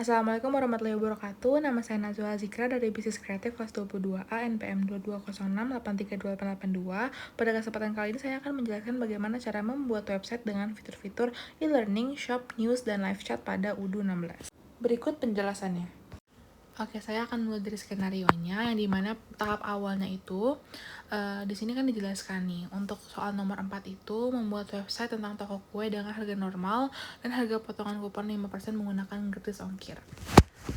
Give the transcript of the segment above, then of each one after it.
Assalamualaikum warahmatullahi wabarakatuh. Nama saya Nazwa Zikra dari Bisnis Kreatif kelas 22A NPM 2206832882. Pada kesempatan kali ini saya akan menjelaskan bagaimana cara membuat website dengan fitur-fitur e-learning, shop, news, dan live chat pada UDU 16. Berikut penjelasannya. Oke, saya akan mulai dari skenario-nya, yang dimana tahap awalnya itu di sini kan dijelaskan nih, untuk soal nomor 4 itu membuat website tentang toko kue dengan harga normal dan harga potongan kupon 5% menggunakan gratis ongkir.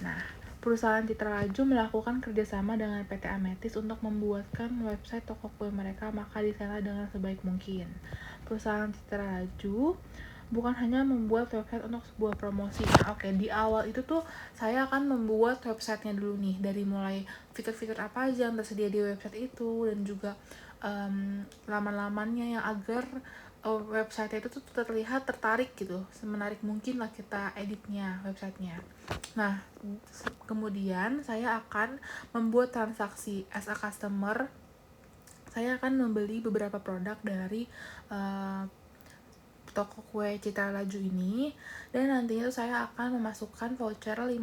Nah, perusahaan Citra Laju melakukan kerjasama dengan PT Ametis untuk membuatkan website toko kue mereka, maka disana dengan sebaik mungkin. Perusahaan Citra Laju bukan hanya membuat website untuk sebuah promosi. Nah, oke, di awal itu tuh saya akan membuat websitenya dulu nih, dari mulai fitur-fitur apa aja yang tersedia di website itu, dan juga laman-lamannya yang agar website itu tuh terlihat tertarik gitu, semenarik mungkin lah kita editnya websitenya. Nah, kemudian saya akan membuat transaksi as a customer. Saya akan membeli beberapa produk dari toko kue Citra Laju ini, dan nantinya saya akan memasukkan voucher 5%,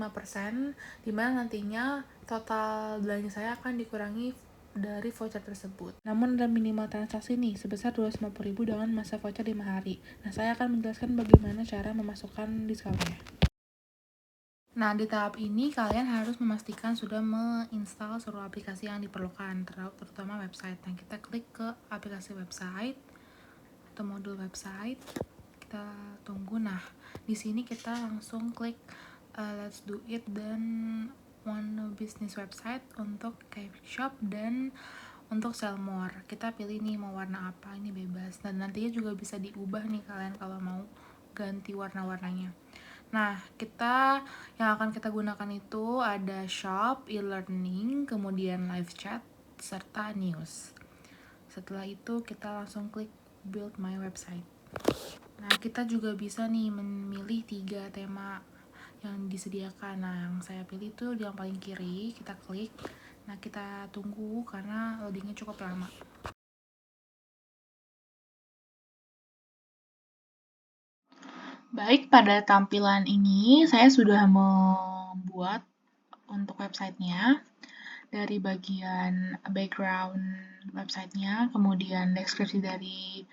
dimana nantinya total belanja saya akan dikurangi dari voucher tersebut. Namun ada minimal transaksi nih sebesar 250.000 dengan masa voucher 5 hari. Nah, saya akan menjelaskan bagaimana cara memasukkan diskonnya. Nah, di tahap ini kalian harus memastikan sudah menginstal seluruh aplikasi yang diperlukan, terutama website. Nah, kita klik ke aplikasi website atau modul website. Kita tunggu. Nah, di sini kita langsung klik let's do it dan one business website untuk cake shop dan untuk sell more. Kita pilih nih mau warna apa, ini bebas, dan nantinya juga bisa diubah nih kalian kalau mau ganti warna-warnanya. Nah, yang akan kita gunakan itu ada shop, e-learning, kemudian live chat, serta news. Setelah itu kita langsung klik build my website. Nah, kita juga bisa nih memilih 3 tema yang disediakan. Nah, yang saya pilih itu yang paling kiri, kita klik. Nah, kita tunggu karena loadingnya cukup lama. Baik, pada tampilan ini saya sudah membuat untuk websitenya dari bagian background websitenya, kemudian deskripsi dari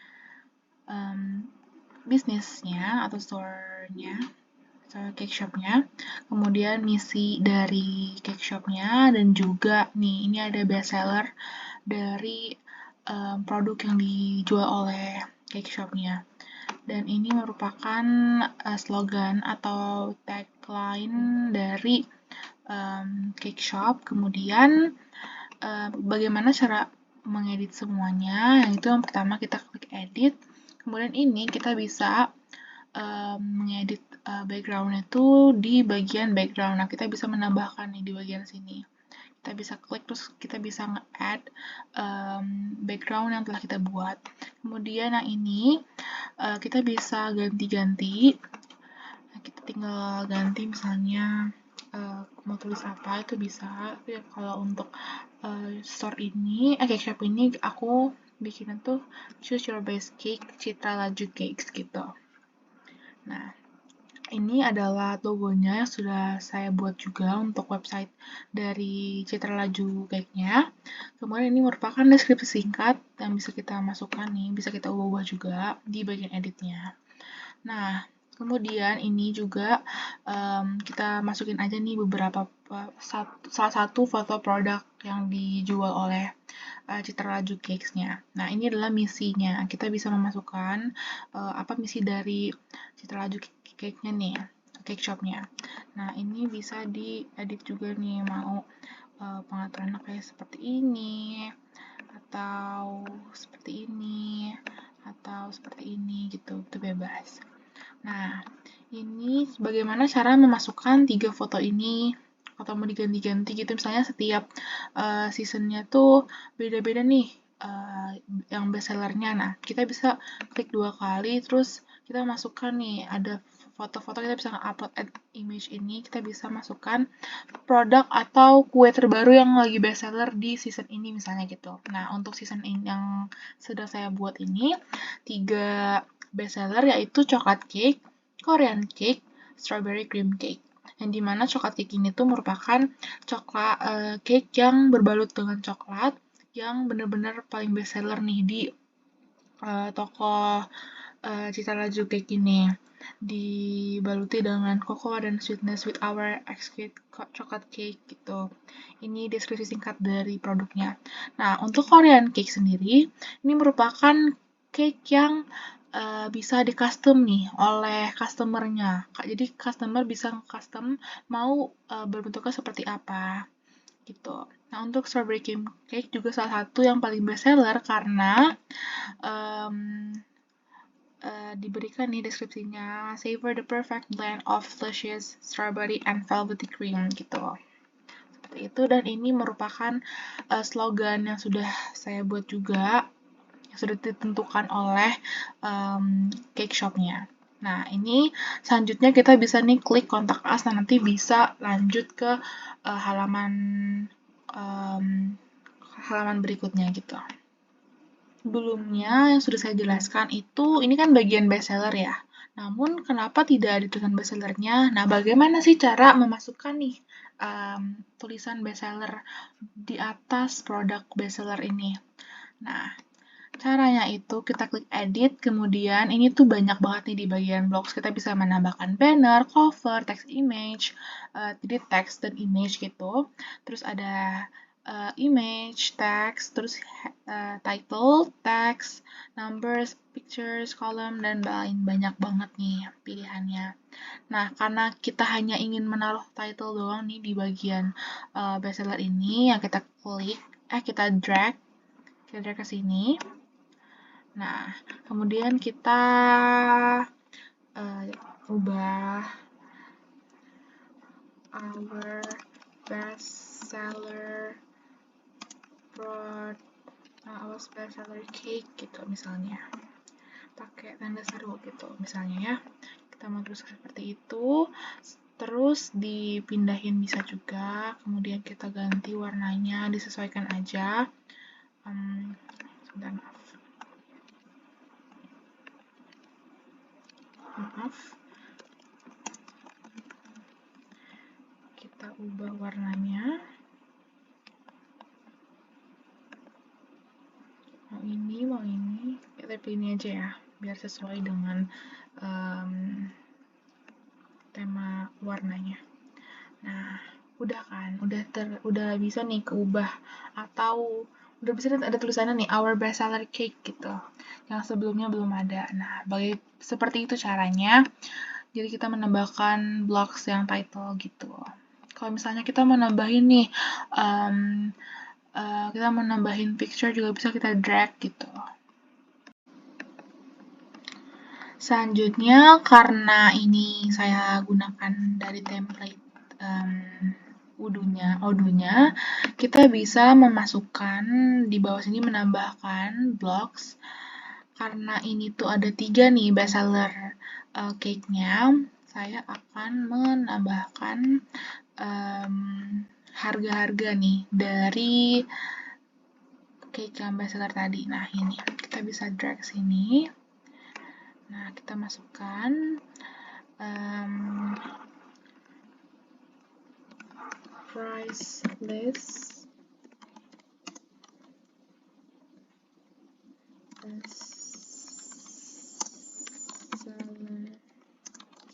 bisnisnya atau store-nya, cake shop-nya, kemudian misi dari cake shop-nya, dan juga nih ini ada best seller dari produk yang dijual oleh cake shop-nya. Dan ini merupakan slogan atau tagline dari cake shop. Kemudian bagaimana cara mengedit semuanya? Yang itu yang pertama kita klik edit. Kemudian ini kita bisa mengedit background itu di bagian background. Nah, kita bisa menambahkan nih di bagian sini. Kita bisa klik, terus kita bisa nge-add background yang telah kita buat. Kemudian yang ini kita bisa ganti-ganti. Nah, kita tinggal ganti misalnya mau tulis apa itu bisa. Tapi kalau untuk store ini, cake shop ini aku bikinnya tuh choose your best cake, Citra Laju Cakes gitu. Nah, ini adalah logonya yang sudah saya buat juga untuk website dari Citra Laju Cake-nya. Kemudian ini merupakan deskripsi singkat yang bisa kita masukkan nih, bisa kita ubah juga di bagian editnya. Nah, kemudian ini juga kita masukin aja nih beberapa salah satu foto produk yang dijual oleh Citra Laju Cakes-nya. Nah, ini adalah misinya. Kita bisa memasukkan apa misi dari Citra Laju Cake-nya nih, cake shop-nya. Nah, ini bisa diedit juga nih, mau pengaturannya kayak seperti ini, atau seperti ini, atau seperti ini gitu, itu bebas. Nah, ini bagaimana cara memasukkan 3 foto ini atau mau diganti-ganti gitu, misalnya setiap seasonnya tuh beda-beda nih yang best sellernya. Nah, kita bisa klik 2 kali, terus kita masukkan nih, ada foto-foto, kita bisa nge-upload image ini, kita bisa masukkan produk atau kue terbaru yang lagi best seller di season ini misalnya gitu. Nah, untuk season ini yang sedang saya buat ini 3 best seller yaitu coklat cake, Korean cake, strawberry cream cake. Yang dimana coklat cake ini tuh merupakan coklat cake yang berbalut dengan coklat yang bener-bener paling best seller nih di toko Cita Laju Cake ini. Dibaluti dengan cocoa dan sweetness with our exquisite chocolate cake gitu. Ini deskripsi singkat dari produknya. Nah, untuk Korean cake sendiri, ini merupakan cake yang bisa di custom nih oleh customernya. Jadi customer bisa custom mau berbentuknya seperti apa gitu. Nah, untuk strawberry cake juga salah satu yang paling best seller karena diberikan nih deskripsinya, savor the perfect blend of luscious strawberry and velvety cream gitu. Seperti itu, dan ini merupakan slogan yang sudah saya buat juga, yang sudah ditentukan oleh cake shopnya. Nah, ini selanjutnya kita bisa nih klik kontak us, dan nanti bisa lanjut ke halaman berikutnya gitu. Sebelumnya yang sudah saya jelaskan itu, ini kan bagian bestseller ya. Namun kenapa tidak ada tulisan bestsellernya? Nah, bagaimana sih cara memasukkan nih tulisan bestseller di atas produk bestseller ini? Nah, caranya itu kita klik edit, kemudian ini tuh banyak banget nih di bagian blocks. Kita bisa menambahkan banner, cover, text image, jadi text dan image gitu. Terus ada image, text, terus title, text, numbers, pictures, column, dan lain banyak banget nih pilihannya. Nah, karena kita hanya ingin menaruh title doang nih di bagian bestseller ini, yang kita klik, kita drag ke sini. Nah, kemudian kita ubah our bestseller cake gitu misalnya. Pakai tanda seru gitu misalnya ya. Kita mau terus seperti itu. Terus dipindahin bisa juga. Kemudian kita ganti warnanya, disesuaikan aja. Sebentar, maaf. Kita ubah warnanya. Mau ini, kita pilih ini aja ya, biar sesuai dengan tema warnanya. Nah, udah kan, udah bisa nih keubah, atau udah bisa ada tulisannya nih our bestseller cake gitu, yang sebelumnya belum ada. Nah, seperti itu caranya. Jadi kita menambahkan blocks yang title gitu. Kalau misalnya kita mau nambahin nih, kita mau nambahin picture juga bisa kita drag gitu. Selanjutnya, karena ini saya gunakan dari template Odoo-nya, kita bisa memasukkan di bawah sini, menambahkan blocks. Karena ini tuh ada 3 nih bestseller cake-nya, saya akan menambahkan harga-harga nih dari cake yang bestseller tadi. Nah, ini kita bisa drag sini. Nah, kita masukkan price list bestseller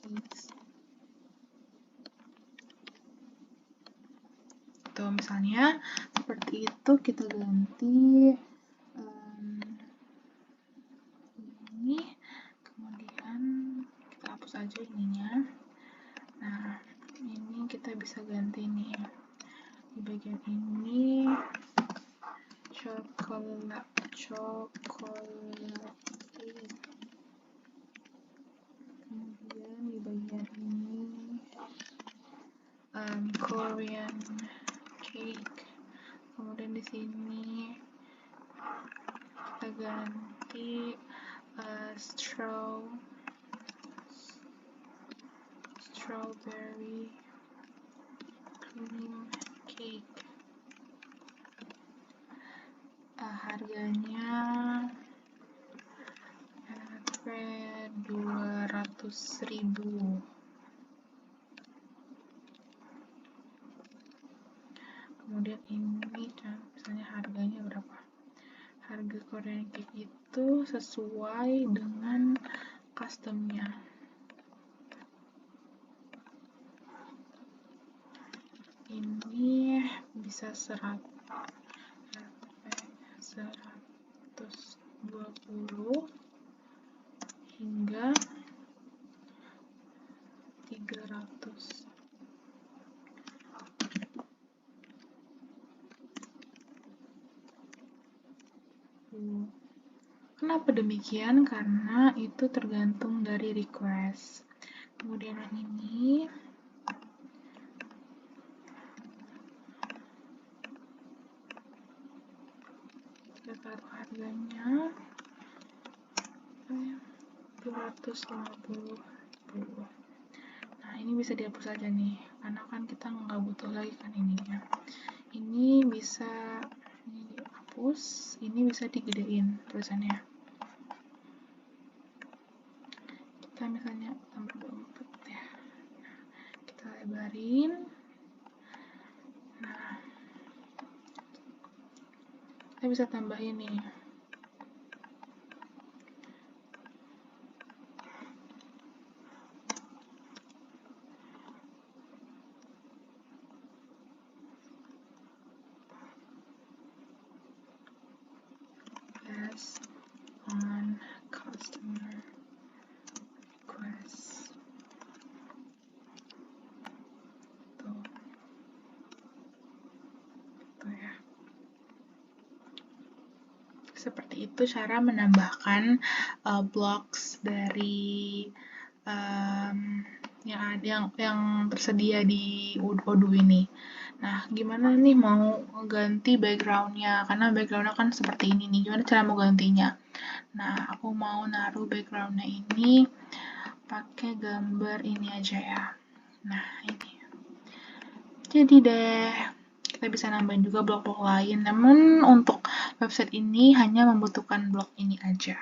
cakes. Tuh, misalnya seperti itu, kita ganti ini, kemudian kita hapus aja ininya. Nah, ini kita bisa ganti nih di bagian ini coklat kemudian di bagian ini Korean cake, kemudian di sini kita ganti strawberry cream cake. Harganya 200.000. Kemudian ini misalnya harganya berapa. Harga Korean cake itu sesuai dengan customnya. Ini bisa 120 hingga 300. Kenapa demikian? Karena itu tergantung dari request. Kemudian yang ini kita taruh harganya 250. Nah, ini bisa dihapus aja nih, karena kan kita nggak butuh lagi kan ininya. Ini bisa dihapus, ini bisa digedein tulisannya. Kita misalnya tambah 24 ya. Kita lebarin. Nah, kita bisa tambahin nih. Based on customer request. Tuh ya. Seperti itu cara menambahkan blocks dari yang tersedia di Odoo ini. Nah, gimana nih mau ganti backgroundnya? Karena backgroundnya kan seperti ini nih. Gimana cara mau gantinya? Nah, aku mau naruh backgroundnya ini pakai gambar ini aja ya. Nah, ini. Jadi deh, kita bisa nambahin juga blok-blok lain. Namun untuk website ini hanya membutuhkan blok ini aja.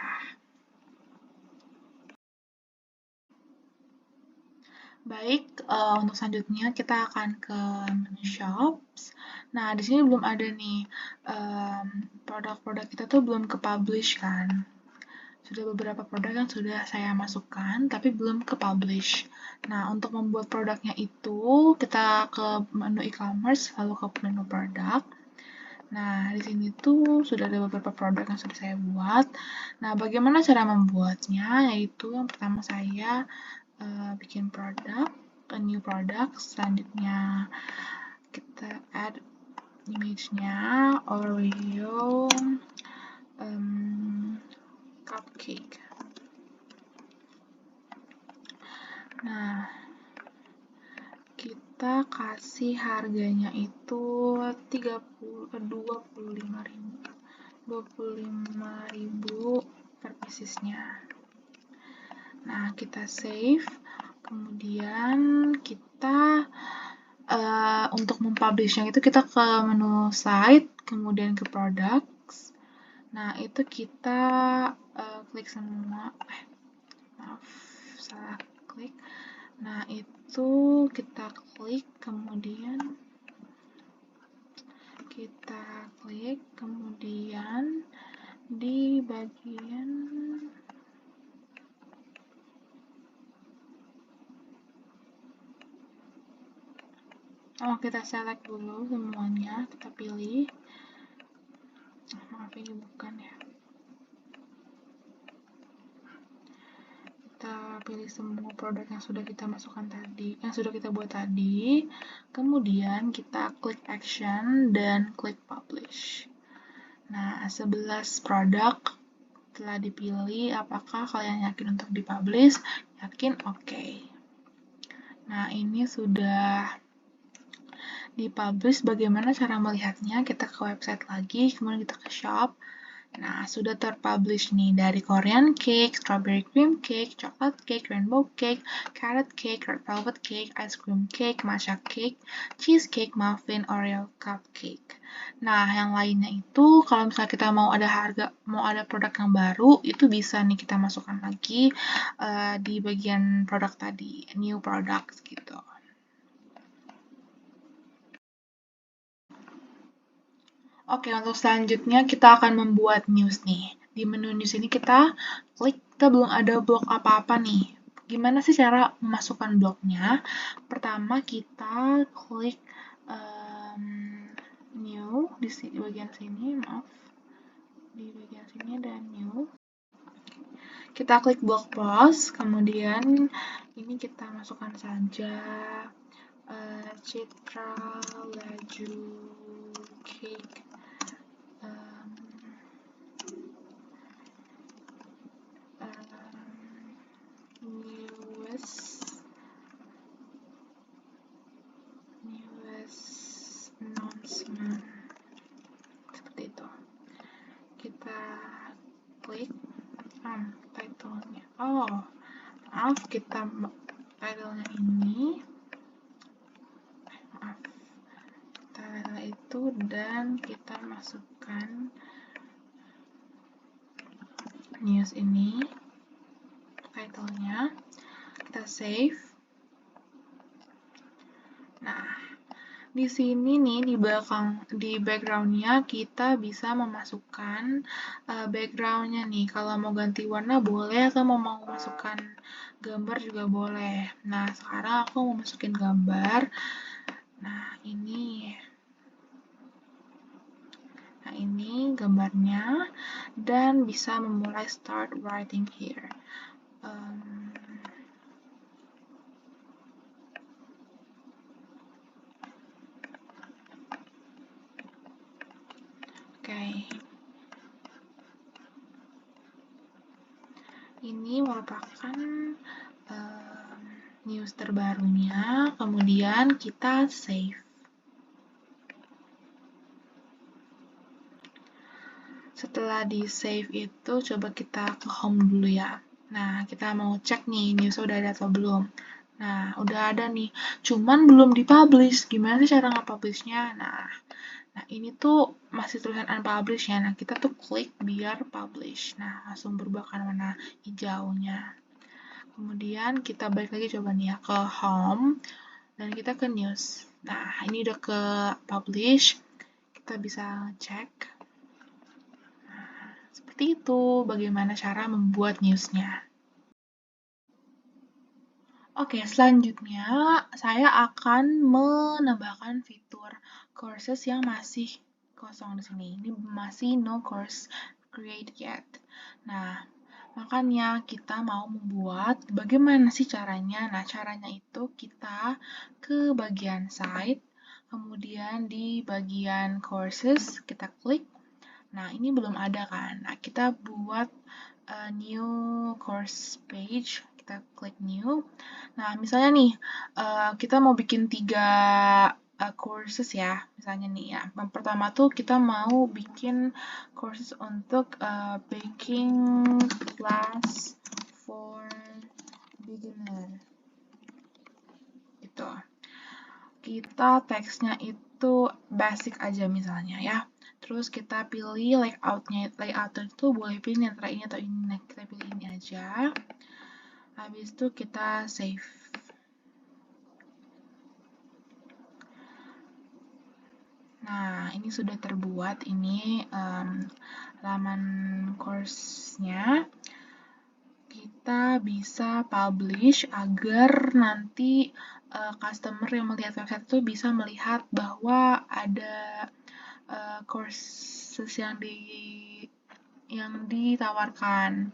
Baik, untuk selanjutnya kita akan ke menu shops. Nah, di sini belum ada nih produk-produk kita tuh belum ke publish kan. Sudah beberapa produk yang sudah saya masukkan, tapi belum ke publish. Nah, untuk membuat produknya itu, kita ke menu e-commerce, lalu ke menu produk. Nah, di sini tuh sudah ada beberapa produk yang sudah saya buat. Nah, bagaimana cara membuatnya? Yaitu yang pertama saya bikin produk, a new product. Selanjutnya kita add image-nya, Oreo cupcake. Nah, kita kasih harganya itu 25.000 per piecesnya. Nah, kita save. Kemudian kita untuk mempublishnya itu kita ke menu site, kemudian ke products. Nah, itu kita klik semua. Maaf, salah klik. Nah, itu kita klik, kemudian di bagian kita select dulu semuanya, kita pilih. Maaf, ini bukan ya. Kita pilih semua produk yang sudah kita masukkan tadi, yang sudah kita buat tadi. Kemudian kita klik action dan klik publish. Nah, 11 produk telah dipilih. Apakah kalian yakin untuk dipublish? Yakin? Oke. Nah, ini sudah dipublish. Bagaimana cara melihatnya? Kita ke website lagi, kemudian kita ke shop. Nah, sudah terpublish nih dari Korean cake, strawberry cream cake, chocolate cake, rainbow cake, carrot cake, red velvet cake, ice cream cake, matcha cake, cheesecake, muffin, Oreo cupcake. Nah, yang lainnya itu kalau misalnya kita mau ada produk yang baru, itu bisa nih kita masukkan lagi di bagian produk tadi, new products gitu. Oke, untuk selanjutnya kita akan membuat news nih. Di menu news ini kita klik, kita belum ada blog apa-apa nih. Gimana sih cara memasukkan blognya? Pertama kita klik new di bagian sini, maaf. Di bagian sini ada new. Kita klik blog post, kemudian ini kita masukkan saja Citra Laju Cake newest announcement, seperti itu. Kita klik title-nya. Oh, maaf, kita title-nya ini, maaf, title itu, dan kita masukkan news ini, title-nya, kita save. Nah, di sini nih di background-nya kita bisa memasukkan background-nya nih. Kalau mau ganti warna boleh, atau mau masukkan gambar juga boleh. Nah, sekarang aku mau masukin gambar. Nah, ini gambarnya, dan bisa memulai start writing here. Oke. Ini merupakan news terbarunya, kemudian kita save. Setelah di save itu, coba kita ke home dulu ya. Nah, kita mau cek nih, news udah ada atau belum. Nah, udah ada nih, cuman belum dipublish. Gimana sih cara nge-publishnya? Nah, ini tuh masih tulisan unpublished ya. Nah, kita tuh klik biar publish. Nah, langsung berubah kan warna hijaunya. Kemudian kita balik lagi coba nih ya ke home, dan kita ke news. Nah, ini udah ke publish. Kita bisa cek. Seperti itu bagaimana cara membuat newsnya. Oke, selanjutnya saya akan menambahkan fitur courses yang masih kosong di sini. Ini masih no course create yet. Nah, makanya kita mau membuat, bagaimana sih caranya? Nah, caranya itu kita ke bagian site, kemudian di bagian courses kita klik. Nah, ini belum ada kan? Nah, kita buat new course page, kita klik new. Nah, misalnya nih, kita mau bikin 3 courses ya, misalnya nih ya. Yang pertama tuh kita mau bikin courses untuk baking class for beginner. Gitu. Kita teksnya itu basic aja misalnya ya. Terus kita pilih layoutnya itu boleh pilih antara ini atau ini. Nah, kita pilih ini aja. Habis itu kita save. Nah, ini sudah terbuat. Ini halaman course-nya. Kita bisa publish agar nanti customer yang melihat website itu bisa melihat bahwa ada courses yang ditawarkan.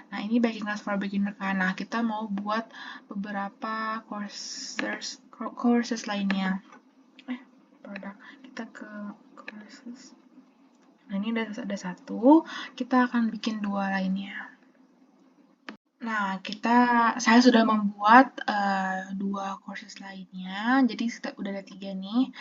Nah, ini baking class for beginner kan. Nah, kita mau buat beberapa courses lainnya. Produk. Kita ke courses. Nah, ini ada satu. Kita akan bikin 2 lainnya. Nah, saya sudah membuat 2 courses lainnya. Jadi udah ada 3 nih.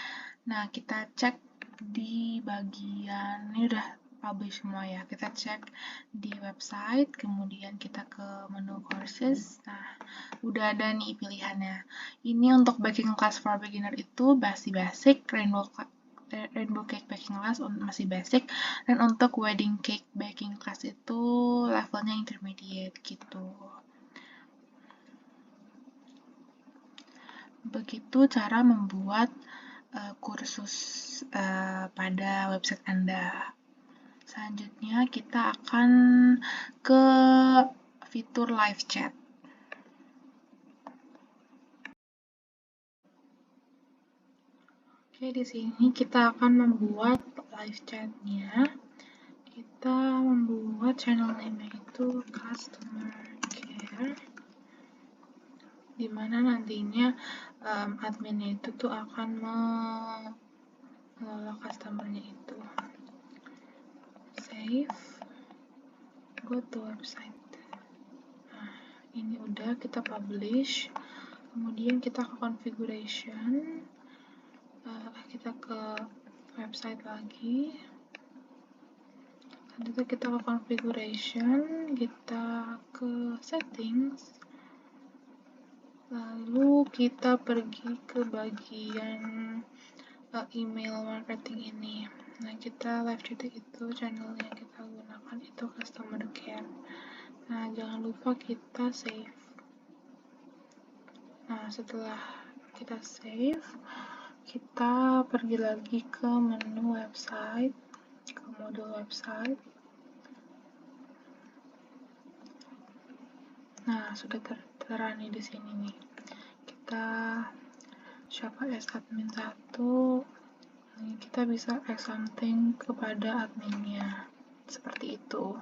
Nah, kita cek di bagian, ini udah publish semua ya. Kita cek di website, kemudian kita ke menu courses. Nah, udah ada nih pilihannya. Ini untuk baking class for beginner itu masih basic, rainbow cake baking class masih basic, dan untuk wedding cake baking class itu levelnya intermediate gitu. Begitu cara membuat kursus pada website Anda. Selanjutnya kita akan ke fitur live chat. Oke, di sini kita akan membuat live chat-nya. Kita membuat channel name itu customer care, dimana nantinya adminnya itu tuh akan mengelola customernya itu. Save, go to website. Nah, ini udah kita publish. Kemudian kita ke configuration, kita ke website lagi. Selanjutnya kita ke configuration, kita ke settings, lalu kita pergi ke bagian email marketing ini. Nah, kita live chat itu channel yang kita gunakan itu customer care. Nah, jangan lupa kita save. Nah, setelah kita save, kita pergi lagi ke menu website, ke modul website. Nah, sudah tertera nih di sini nih. Kita siapa as admin 1, kita bisa add something kepada adminnya. Seperti itu.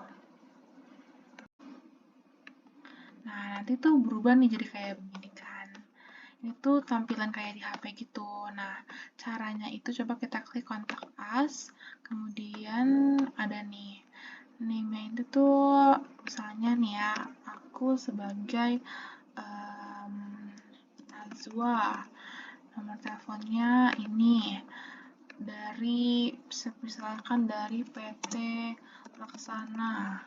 Nah, nanti tuh berubah nih jadi kayak begini kan. Ini tuh tampilan kayak di HP gitu. Nah, caranya itu coba kita klik kontak us, kemudian ada nih name-nya itu tuh misalnya nih ya, aku sebagai Nazwa, nomor teleponnya ini dari misalkan dari PT Laksana,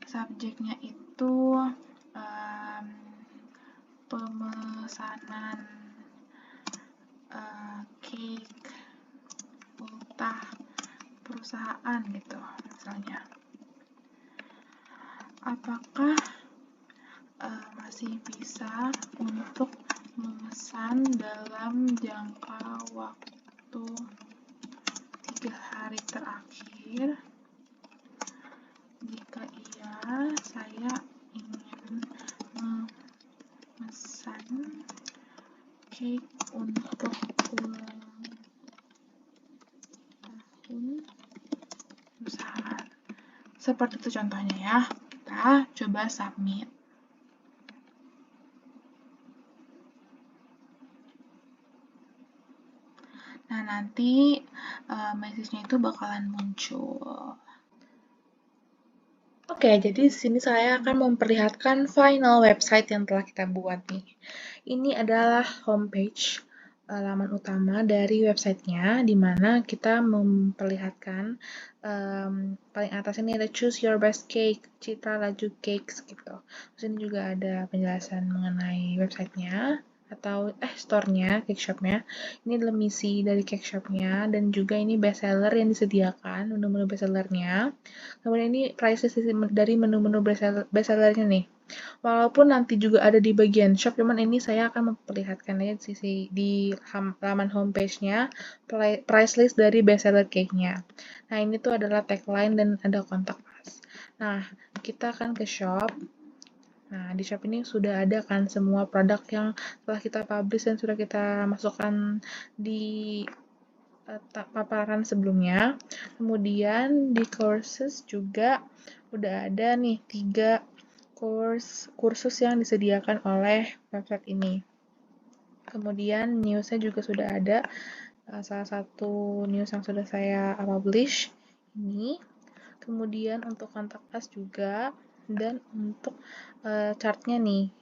subjeknya itu pemesanan cake ultah perusahaan gitu misalnya. Apakah masih bisa untuk memesan dalam jangka waktu 3 hari terakhir? Jika iya, saya ingin memesan cake untuk ulang tahun perusahaan. Seperti itu contohnya ya. Kita coba submit. Nah, nanti message-nya itu bakalan muncul. Oke, jadi di sini saya akan memperlihatkan final website yang telah kita buat nih. Ini adalah homepage laman utama dari websitenya, di mana kita memperlihatkan paling atas ini ada choose your best cake, Citra Laju Cakes gitu. Terus ini juga ada penjelasan mengenai websitenya atau store-nya, cake shop-nya. Ini adalah misi dari cake shop-nya dan juga ini bestseller yang disediakan, menu-menu bestsellernya. Kemudian ini price list dari menu-menu bestsellernya nih. Walaupun nanti juga ada di bagian shop, cuman ini saya akan memperlihatkan aja di laman homepage-nya price list dari bestseller cake-nya. Nah, ini tuh adalah tagline dan ada kontak us. Nah, kita akan ke shop. Nah, di shop ini sudah ada kan semua produk yang telah kita publish dan sudah kita masukkan di paparan sebelumnya. Kemudian di courses juga udah ada nih 3 kursus yang disediakan oleh website ini. Kemudian newsnya juga sudah ada. Salah satu news yang sudah saya publish ini. Kemudian untuk kontak us juga dan untuk chartnya nih.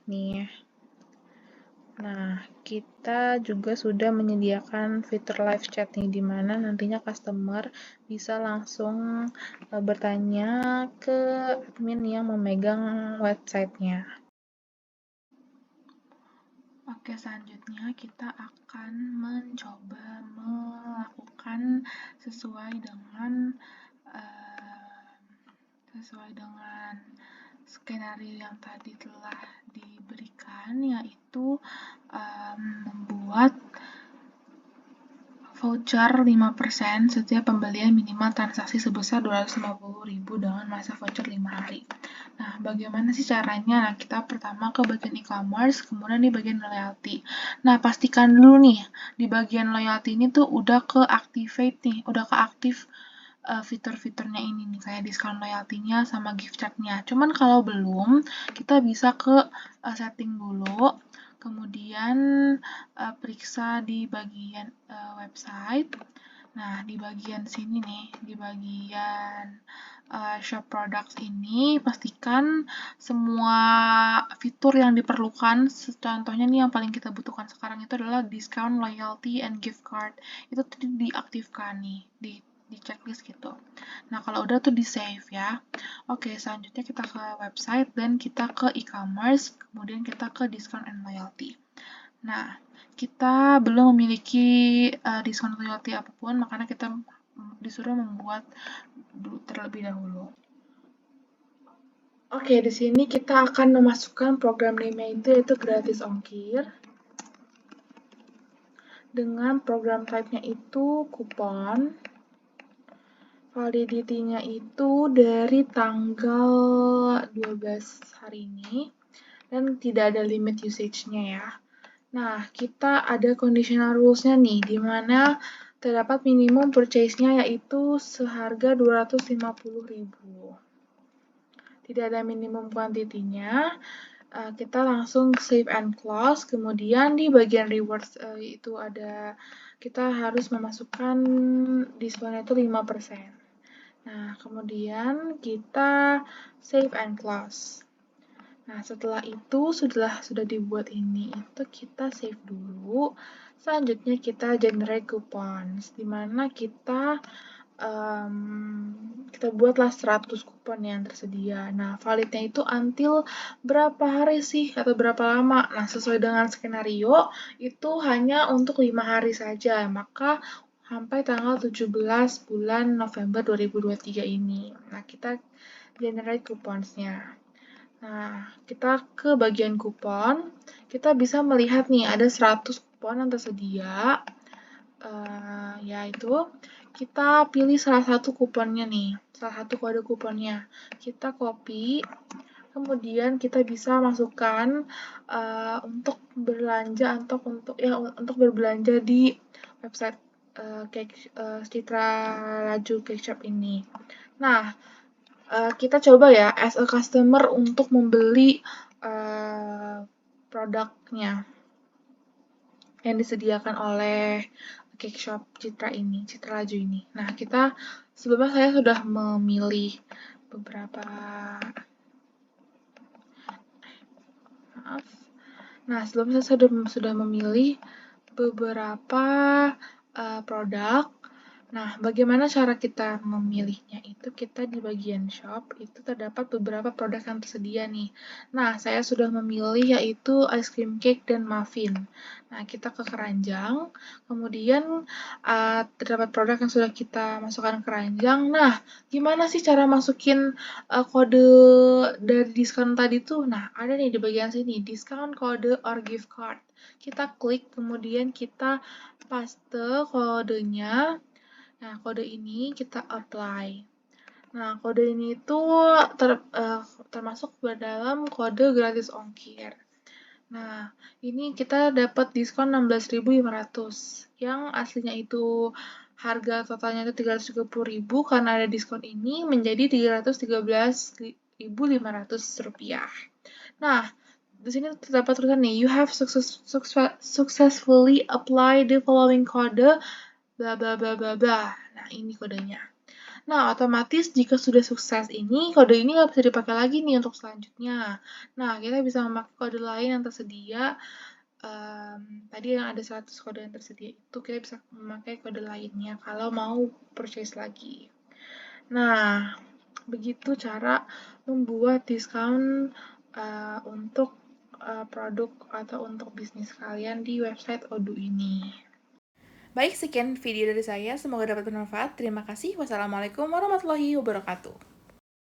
Nah, kita juga sudah menyediakan fitur live chat nih, di mana nantinya customer bisa langsung bertanya ke admin yang memegang websitenya. Oke, selanjutnya kita akan mencoba melakukan sesuai dengan skenario yang tadi telah diberikan, yaitu membuat voucher 5% setiap pembelian minimal transaksi sebesar 250.000 dengan masa voucher 5 hari. Nah, bagaimana sih caranya? Nah, kita pertama ke bagian e-commerce, kemudian di bagian loyalty. Nah, pastikan dulu nih, di bagian loyalty ini tuh udah ke activate nih, udah ke aktif fitur-fiturnya ini nih, kayak diskon loyalty-nya sama gift card-nya. Cuman kalau belum, kita bisa ke setting dulu, kemudian periksa di bagian website. Nah, di bagian sini nih, di bagian shop products ini, pastikan semua fitur yang diperlukan, contohnya nih yang paling kita butuhkan sekarang itu adalah discount, loyalty, and gift card. Itu tuh diaktifkan nih, di checklist gitu. Nah, kalau udah tuh di-save ya. Oke, selanjutnya kita ke website dan kita ke e-commerce, kemudian kita ke discount and loyalty. Nah, kita belum memiliki diskon loyalty apapun, makanya kita disuruh membuat terlebih dahulu. Oke, di sini kita akan memasukkan program name-nya itu yaitu gratis ongkir. Dengan program type-nya itu kupon. Validity-nya itu dari tanggal 12 hari ini. Dan tidak ada limit usage-nya ya. Nah, kita ada conditional rules-nya nih, di mana terdapat minimum purchase-nya yaitu seharga 250.000. Tidak ada minimum quantity-nya. Kita langsung save and close. Kemudian di bagian rewards itu ada, kita harus memasukkan diskonnya itu 5%. Nah, kemudian kita save and close. Nah, setelah itu sudah dibuat ini, itu kita save dulu. Selanjutnya kita generate coupons, di mana kita buatlah 100 kupon yang tersedia. Nah, validnya itu until berapa hari sih atau berapa lama? Nah, sesuai dengan skenario itu hanya untuk 5 hari saja. Maka sampai tanggal 17 bulan November 2023 ini. Nah, kita generate coupons-nya. Nah, kita ke bagian kupon. Kita bisa melihat nih ada 100 kupon yang tersedia. Yaitu kita pilih salah satu kuponnya nih, salah satu kode kuponnya. Kita copy, kemudian kita bisa masukkan untuk belanja untuk berbelanja di website Citra Laju Cake Shop ini. Nah, kita coba ya as a customer untuk membeli produknya yang disediakan oleh cake shop Citra Laju ini. Nah, sebelumnya saya sudah memilih beberapa sebelumnya saya sudah memilih beberapa produk. Nah, bagaimana cara kita memilihnya itu kita di bagian shop itu terdapat beberapa produk yang tersedia nih. Nah, saya sudah memilih yaitu ice cream cake dan muffin. Nah, kita ke keranjang, kemudian terdapat produk yang sudah kita masukkan ke keranjang. Nah, gimana sih cara masukin kode dari diskon tadi tuh? Nah, ada nih di bagian sini, diskon kode or gift card. Kita klik, kemudian kita paste kodenya. Nah, kode ini kita apply. Nah, kode ini itu termasuk ke dalam kode gratis ongkir. Nah, ini kita dapat diskon 16.500. Yang aslinya itu harga totalnya itu 330.000, karena ada diskon ini menjadi 313.500 rupiah. Nah, di sini terdapat tulisan nih, you have successfully applied the following code bla bla bla bla bla. Nah, ini kodenya. Nah, otomatis jika sudah sukses ini, kode ini nggak bisa dipakai lagi nih untuk selanjutnya. Nah, kita bisa memakai kode lain yang tersedia. Tadi yang ada 100 kode yang tersedia itu, kita bisa memakai kode lainnya kalau mau purchase lagi. Nah, begitu cara membuat diskon untuk produk atau untuk bisnis kalian di website Odoo ini. Baik, sekian video dari saya. Semoga dapat bermanfaat. Terima kasih. Wassalamualaikum warahmatullahi wabarakatuh.